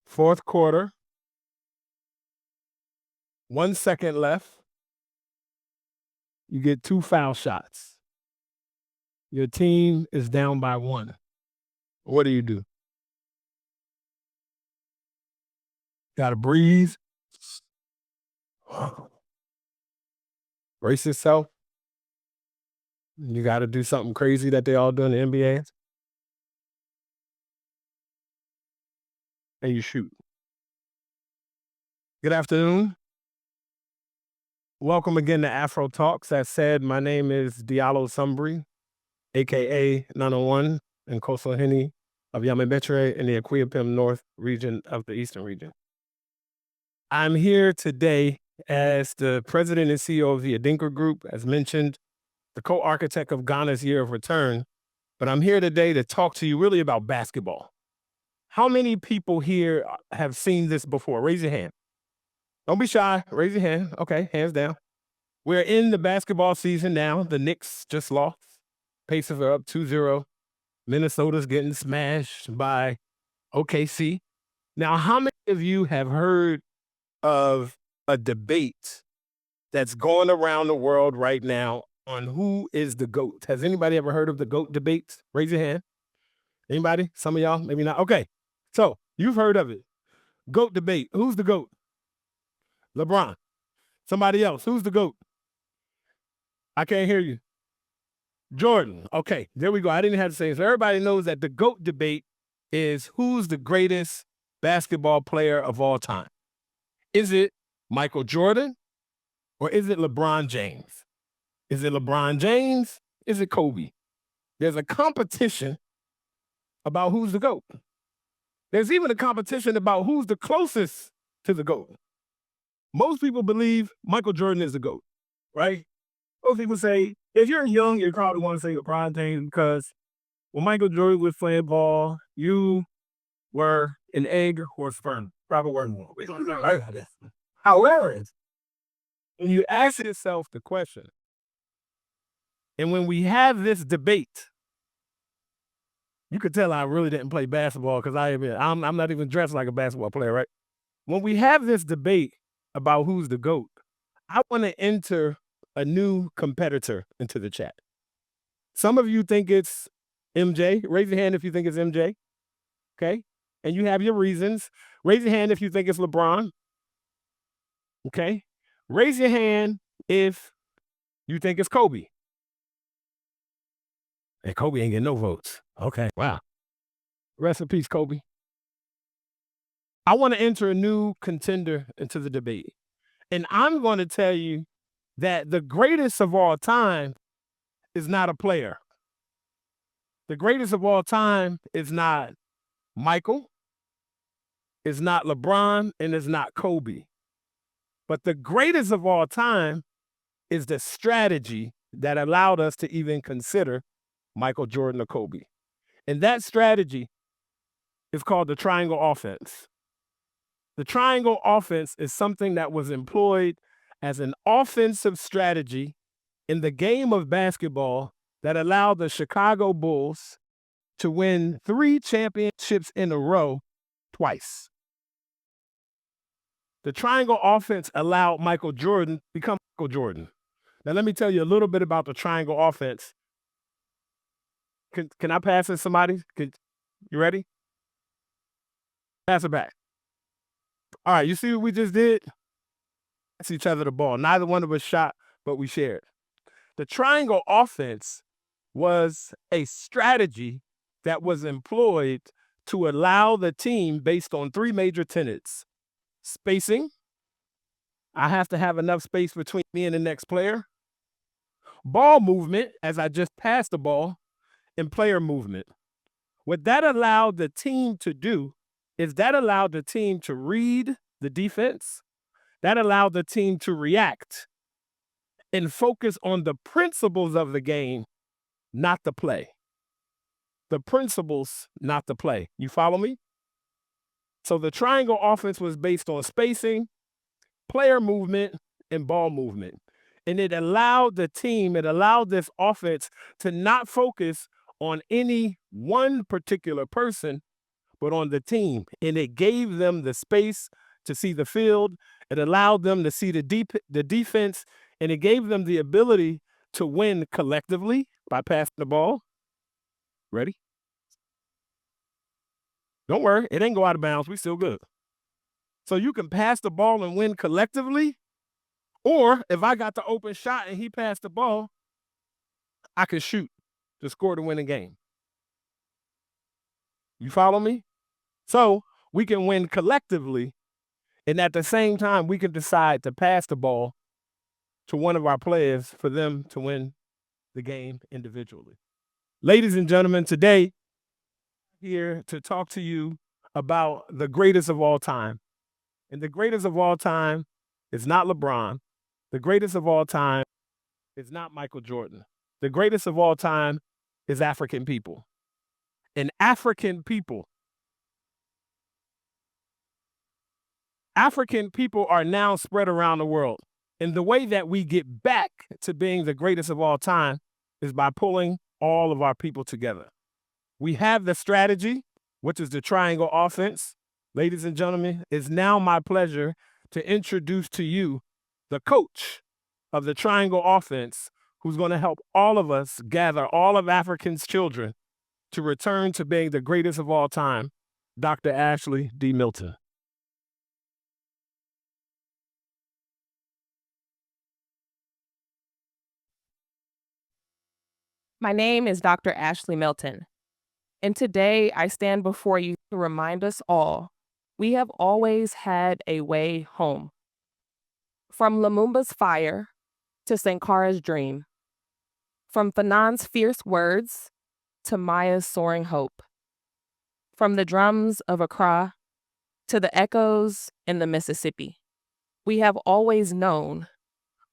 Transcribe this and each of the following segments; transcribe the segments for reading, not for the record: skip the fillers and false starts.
Fourth quarter, 1 second left. You get 2 foul shots. Your team is down by 1. What do? Gotta breathe. Brace yourself. You gotta do something crazy that they all do in the NBA. And you shoot. Good afternoon. Welcome again to AfroTalks. As said, my name is Diallo Sumbry, aka 901 and Coastal Henny of Yamabetre in the Aquia North region of the Eastern region. I'm here today as the president and CEO of the Adinka Group, as mentioned, the co-architect of Ghana's Year of Return. But I'm here today to talk to you really about basketball. How many people here have seen this before? Raise your hand. Don't be shy. Raise your hand. Okay, hands down. We're in the basketball season now. The Knicks just lost. Pacers are up 2-0. Minnesota's getting smashed by OKC. Now, how many of you have heard of a debate that's going around the world right now on who is the GOAT? Has anybody ever heard of the GOAT debates? Raise your hand. Anybody? Some of y'all? Maybe not. Okay. So you've heard of it. GOAT debate. Who's the GOAT? LeBron. Somebody else. Who's the GOAT? I can't hear you. Jordan. Okay, there we go. I didn't have to say it. So everybody knows that the GOAT debate is who's the greatest basketball player of all time. Is it Michael Jordan or is it LeBron James? Is it LeBron James? Is it Kobe? There's a competition about who's the GOAT. There's even a competition about who's the closest to the GOAT. Most people believe Michael Jordan is the GOAT, right? Most people say, if you're young, you probably want to say LeBron James because when Michael Jordan was playing ball, you were an egg or sperm. Probably weren't more. However, when you ask yourself the question, and when we have this debate, you could tell I really didn't play basketball because I'm not even dressed like a basketball player, right? When we have this debate about who's the GOAT, I want to enter a new competitor into the chat. Some of you think it's MJ. Raise your hand if you think it's MJ. Okay? And you have your reasons. Raise your hand if you think it's LeBron. Okay? Raise your hand if you think it's Kobe. And Kobe ain't getting no votes. Okay, wow. Rest in peace, Kobe. I want to enter a new contender into the debate. And I'm going to tell you that the greatest of all time is not a player. The greatest of all time is not Michael, is not LeBron, and is not Kobe. But the greatest of all time is the strategy that allowed us to even consider Michael Jordan or Kobe. And that strategy is called the triangle offense. The triangle offense is something that was employed as an offensive strategy in the game of basketball that allowed the Chicago Bulls to win 3 championships in a row twice. The triangle offense allowed Michael Jordan to become Michael Jordan. Now, let me tell you a little bit about the triangle offense. Can I pass it to somebody? You ready? Pass it back. All right, you see what we just did? Pass each other the ball. Neither one of us shot, but we shared. The triangle offense was a strategy that was employed to allow the team based on 3 major tenets. Spacing. I have to have enough space between me and the next player. Ball movement, as I just passed the ball, and player movement. What that allowed the team to do is that allowed the team to read the defense. That allowed the team to react and focus on the principles of the game, not the play. The principles, not the play. You follow me? So the triangle offense was based on spacing, player movement and ball movement. And it allowed this offense to not focus on any one particular person, but on the team. And it gave them the space to see the field. It allowed them to see the defense, and it gave them the ability to win collectively by passing the ball. Ready? Don't worry, it ain't go out of bounds. We still good. So you can pass the ball and win collectively, or if I got the open shot and he passed the ball, I can shoot to score to win a game. You follow me? So we can win collectively, and at the same time, we can decide to pass the ball to one of our players for them to win the game individually. Ladies and gentlemen, today, I'm here to talk to you about the greatest of all time. And the greatest of all time is not LeBron. The greatest of all time is not Michael Jordan. The greatest of all time is African people. And African people are now spread around the world. And the way that we get back to being the greatest of all time is by pulling all of our people together. We have the strategy, which is the triangle offense. Ladies and gentlemen, it's now my pleasure to introduce to you the coach of the triangle offense, who's going to help all of us gather all of African's children to return to being the greatest of all time, Dr. Ashley D. Milton. My name is Dr. Ashley Milton, and today I stand before you to remind us all we have always had a way home. From Lumumba's fire to Sankara's dream, from Fanon's fierce words to Maya's soaring hope, from the drums of Accra to the echoes in the Mississippi, we have always known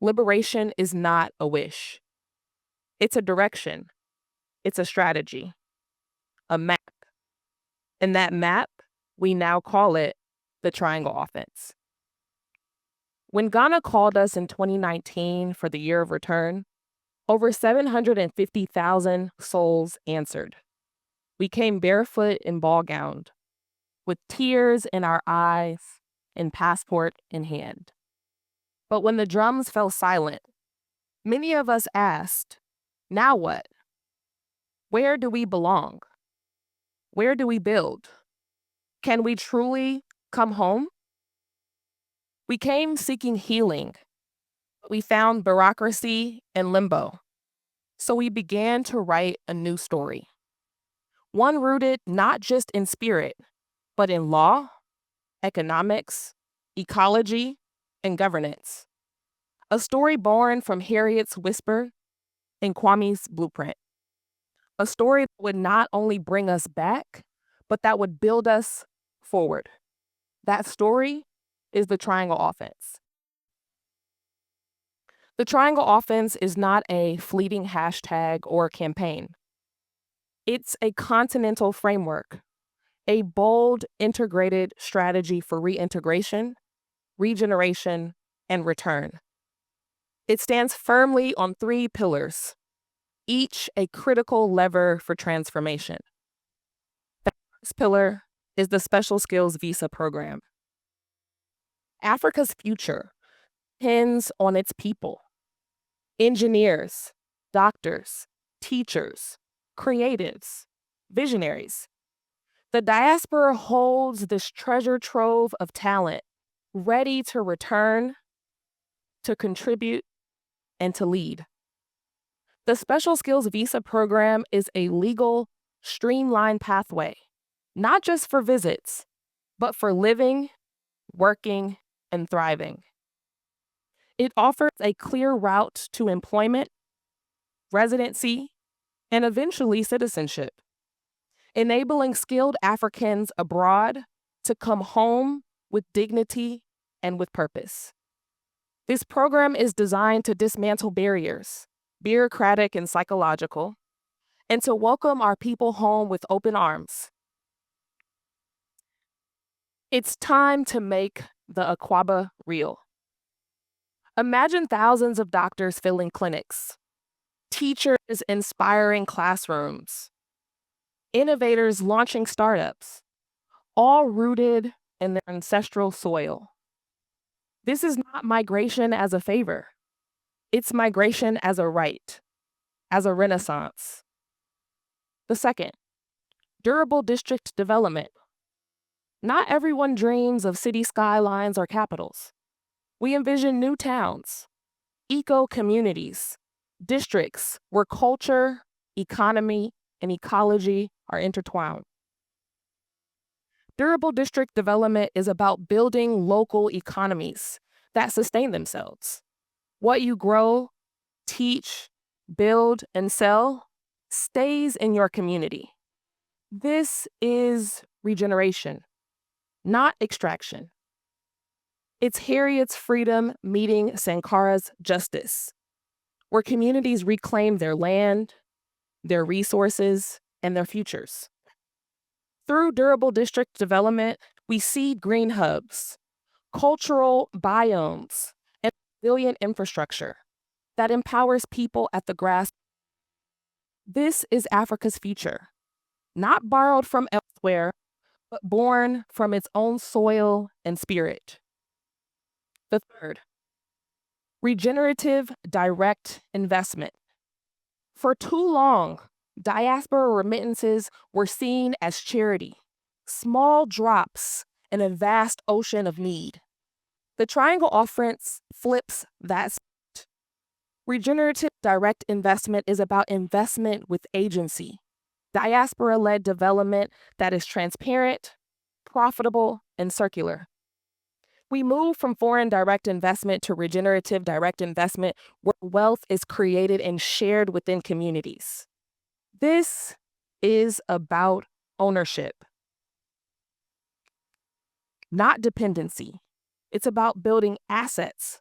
liberation is not a wish. It's a direction. It's a strategy, a map. And that map, we now call it the triangle offense. When Ghana called us in 2019 for the year of return, over 750,000 souls answered. We came barefoot and ball gowned, with tears in our eyes and passport in hand. But when the drums fell silent, many of us asked, now what? Where do we belong? Where do we build? Can we truly come home? We came seeking healing. We found bureaucracy and limbo. So we began to write a new story. One rooted not just in spirit, but in law, economics, ecology, and governance. A story born from Harriet's whisper and Kwame's blueprint. A story that would not only bring us back, but that would build us forward. That story is the triangle offense. The triangle offense is not a fleeting hashtag or campaign. It's a continental framework, a bold, integrated strategy for reintegration, regeneration, and return. It stands firmly on 3 pillars, each a critical lever for transformation. The first pillar is the Special Skills Visa Program. Africa's future depends on its people. Engineers, doctors, teachers, creatives, visionaries. The diaspora holds this treasure trove of talent, ready to return, to contribute, and to lead. The Special Skills Visa Program is a legal, streamlined pathway, not just for visits, but for living, working, and thriving. It offers a clear route to employment, residency, and eventually citizenship, enabling skilled Africans abroad to come home with dignity and with purpose. This program is designed to dismantle barriers, bureaucratic and psychological, and to welcome our people home with open arms. It's time to make the Akwaba real. Imagine thousands of doctors filling clinics, teachers inspiring classrooms, innovators launching startups, all rooted in their ancestral soil. This is not migration as a favor. It's migration as a right, as a renaissance. The second, durable district development. Not everyone dreams of city skylines or capitals. We envision new towns, eco-communities, districts where culture, economy, and ecology are intertwined. Durable district development is about building local economies that sustain themselves. What you grow, teach, build, and sell stays in your community. This is regeneration, not extraction. It's Harriet's freedom meeting Sankara's justice, where communities reclaim their land, their resources, and their futures. Through durable district development, we seed green hubs, cultural biomes, and resilient infrastructure that empowers people at the grassroots. This is Africa's future, not borrowed from elsewhere, but born from its own soil and spirit. The third, regenerative direct investment. For too long, diaspora remittances were seen as charity, small drops in a vast ocean of need. The Triangle Offense flips that script. Regenerative direct investment is about investment with agency, diaspora-led development that is transparent, profitable, and circular. We move from foreign direct investment to regenerative direct investment where wealth is created and shared within communities. This is about ownership, not dependency. It's about building assets.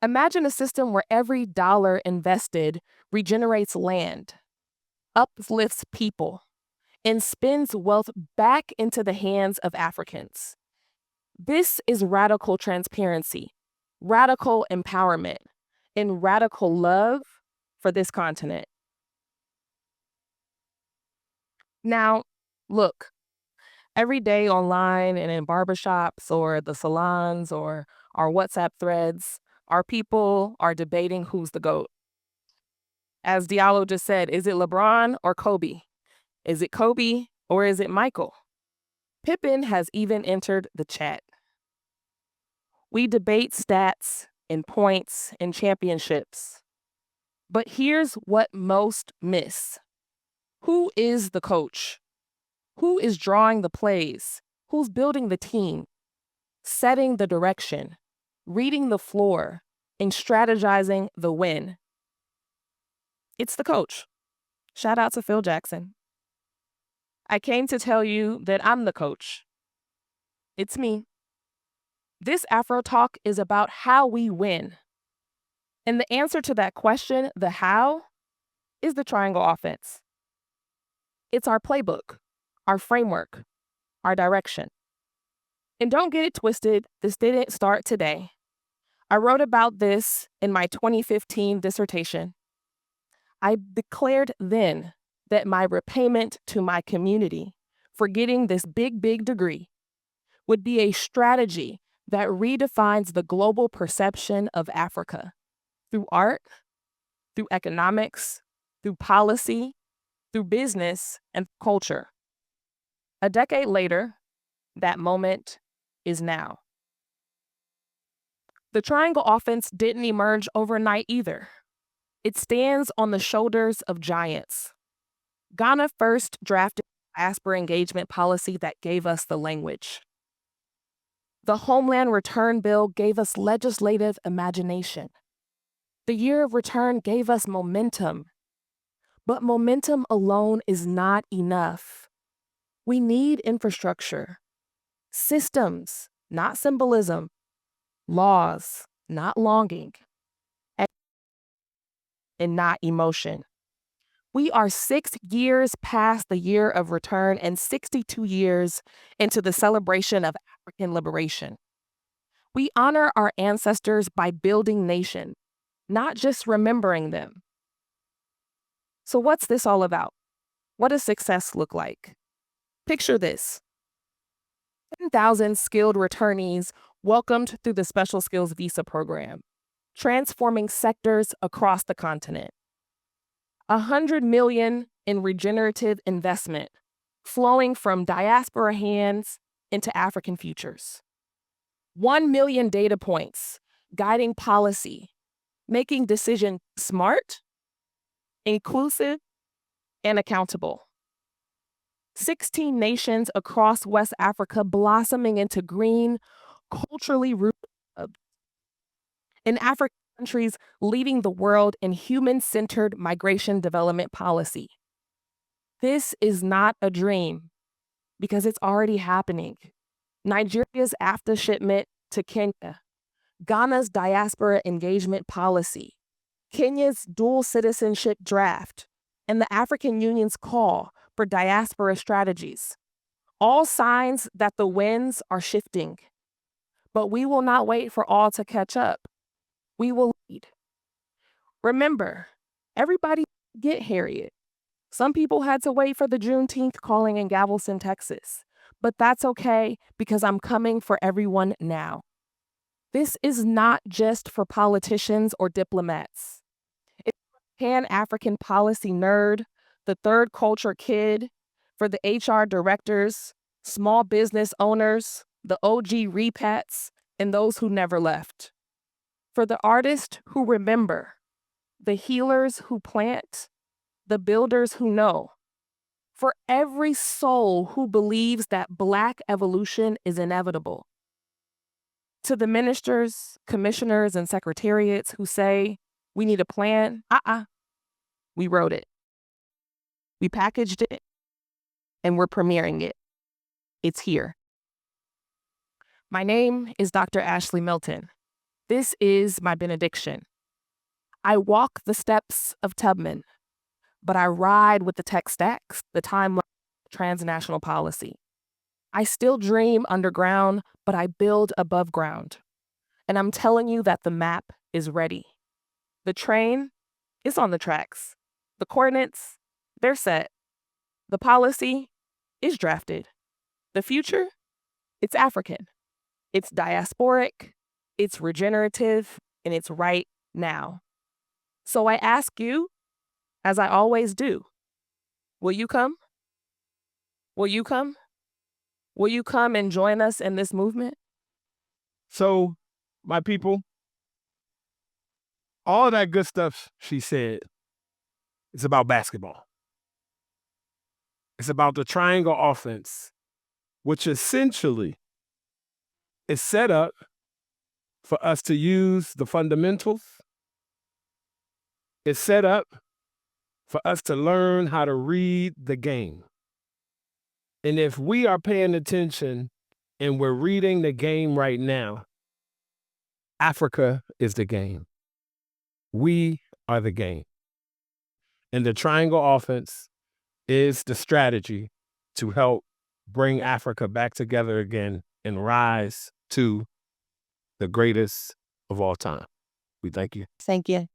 Imagine a system where every dollar invested regenerates land, uplifts people, and spins wealth back into the hands of Africans. This is radical transparency, radical empowerment, and radical love for this continent. Now, look, every day online and in barbershops or the salons or our WhatsApp threads, our people are debating who's the GOAT. As Diallo just said, is it LeBron or Kobe? Is it Kobe or is it Michael? Pippen has even entered the chat. We debate stats and points and championships. But here's what most miss. Who is the coach? Who is drawing the plays? Who's building the team? Setting the direction, reading the floor, and strategizing the win? It's the coach. Shout out to Phil Jackson. I came to tell you that I'm the coach. It's me. This AfroTalk is about how we win. And the answer to that question, the how, is the Triangle Offense. It's our playbook, our framework, our direction. And don't get it twisted, this didn't start today. I wrote about this in my 2015 dissertation. I declared then that my repayment to my community for getting this big degree would be a strategy that redefines the global perception of Africa through art, through economics, through policy, through business, and culture. A decade later, that moment is now. The Triangle Offense didn't emerge overnight either. It stands on the shoulders of giants. Ghana first drafted a diaspora engagement policy that gave us the language. The Homeland Return Bill gave us legislative imagination. The Year of Return gave us momentum. But momentum alone is not enough. We need infrastructure, systems, not symbolism, laws, not longing, and not emotion. We are 6 years past the Year of Return and 62 years into the celebration of African liberation. We honor our ancestors by building nation, not just remembering them. So what's this all about? What does success look like? Picture this. 10,000 skilled returnees welcomed through the Special Skills Visa Program, transforming sectors across the continent. 100 million in regenerative investment flowing from diaspora hands into African futures. 1 million data points guiding policy, making decisions smart, inclusive, and accountable. 16 nations across West Africa blossoming into green, culturally rooted hubs. In African countries leading the world in human-centered migration development policy. This is not a dream because it's already happening. Nigeria's AfTA shipment to Kenya, Ghana's diaspora engagement policy, Kenya's dual citizenship draft, and the African Union's call for diaspora strategies. All signs that the winds are shifting. But we will not wait for all to catch up. We will lead. Remember, everybody get Harriet. Some people had to wait for the Juneteenth calling in Galveston, Texas. But that's okay because I'm coming for everyone now. This is not just for politicians or diplomats. It's for the Pan-African policy nerd, the third culture kid, for the HR directors, small business owners, the OG repats, and those who never left. For the artists who remember, the healers who plant, the builders who know. For every soul who believes that Black evolution is inevitable. To the ministers, commissioners, and secretariats who say, we need a plan, we wrote it. We packaged it, and we're premiering it. It's here. My name is Dr. Ashley Milton. This is my benediction. I walk the steps of Tubman, but I ride with the tech stacks, the timeline, transnational policy. I still dream underground, but I build above ground. And I'm telling you that the map is ready. The train is on the tracks. The coordinates, they're set. The policy is drafted. The future, it's African. It's diasporic, it's regenerative, and it's right now. So I ask you, as I always do, will you come? Will you come? Will you come and join us in this movement? So, my people, all that good stuff she said is about basketball. It's about the triangle offense, which essentially is set up for us to use the fundamentals. It's set up for us to learn how to read the game. And if we are paying attention and we're reading the game right now, Africa is the game. We are the game. And the triangle offense is the strategy to help bring Africa back together again and rise to the greatest of all time. We thank you. Thank you.